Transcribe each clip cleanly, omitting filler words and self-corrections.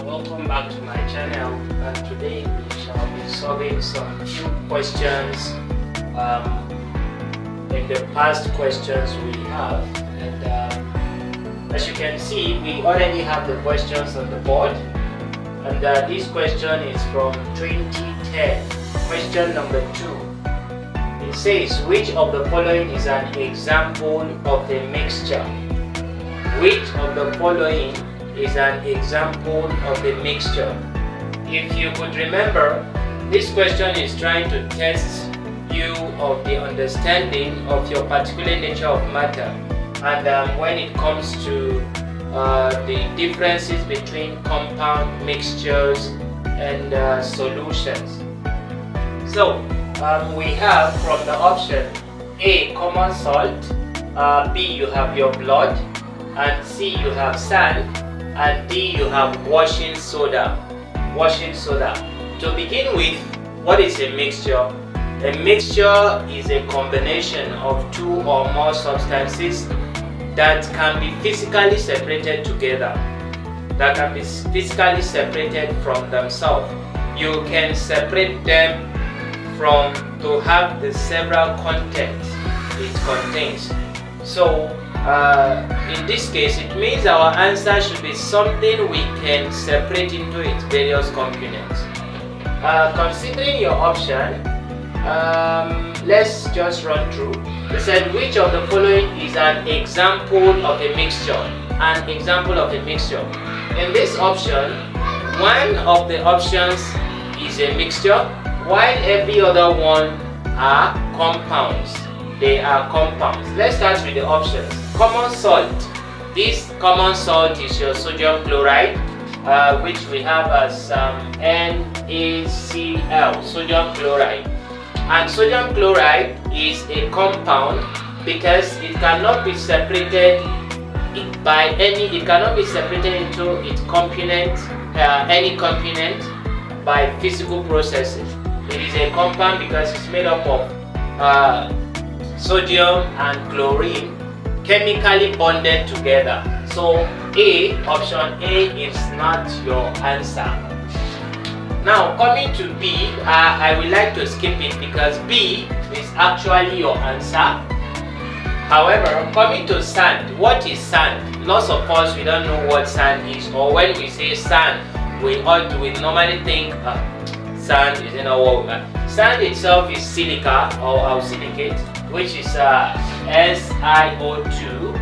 Welcome back to my channel, and today we shall be solving some few questions in the past questions we have. And as you can see, we already have the questions on the board, and this question is from 2010. Question number 2. It says, which of the following is an example of a mixture? Which of the following is an example of a mixture? If you could remember, this question is trying to test you of the understanding of your particular nature of matter, and when it comes to the differences between compound mixtures and solutions. So we have from the option A, common salt, B, you have your blood, and C, you have sand, and D, you have washing soda. To begin with, what is a mixture? A mixture is a combination of two or more substances that can be physically separated together, that can be physically separated from themselves. You can separate them from to have the several contents it contains. So in this case, it means our answer should be something we can separate into its various components. Considering your option, let's just run through. They said, which of the following is an example of a mixture? An example of a mixture. In this option, one of the options is a mixture, while every other one are compounds. They are compounds. Let's start with the options. Common salt. This common salt is your sodium chloride, which we have as NaCl, sodium chloride. And sodium chloride is a compound because it cannot be separated by any. It cannot be separated into its component, any component, by physical processes. It is a compound because it's made up of sodium and chlorine chemically bonded together. So option A is not your answer. Now coming to B, I would like to skip it because B is actually your answer. However, coming to sand, what is sand? Lots of us, we don't know what sand is, or when we say sand, we normally think sand is sand itself is silica or silicate, which is SiO2.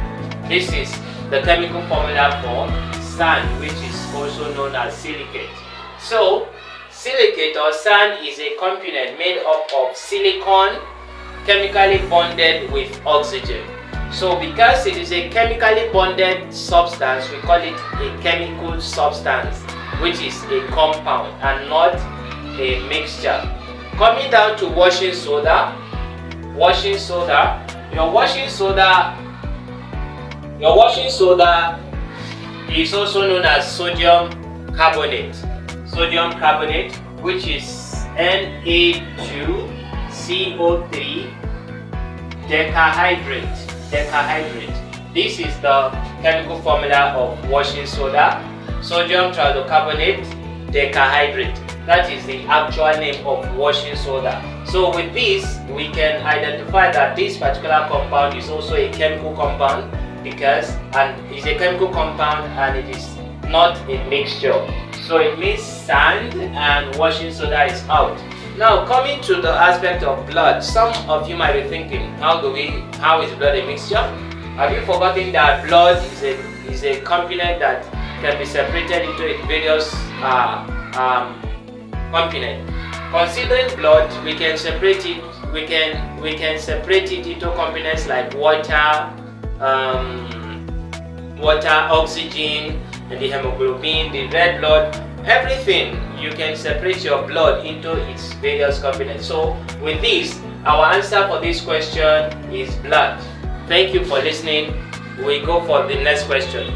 This is the chemical formula for sand, which is also known as silicate. So silicate or sand is a component made up of silicon chemically bonded with oxygen. So because it is a chemically bonded substance, we call it a chemical substance, which is a compound and not a mixture. Coming down to washing soda. Your washing soda is also known as sodium carbonate. Which is Na2CO3 decahydrate. This is the chemical formula of washing soda. Sodium triocarbonate decahydrate. That is the actual name of washing soda. So with this, we can identify that this particular compound is also a chemical compound because it's a chemical compound and it is not a mixture. So it means sand and washing soda is out. Now coming to the aspect of blood, some of you might be thinking, how is blood a mixture? Have you forgotten that blood is a component that can be separated into its various components? Considering blood, we can separate it. We can separate it into components like water, oxygen, and the hemoglobin, the red blood, everything. You can separate your blood into its various components. So with this, our answer for this question is blood. Thank you for listening. We go for the next question.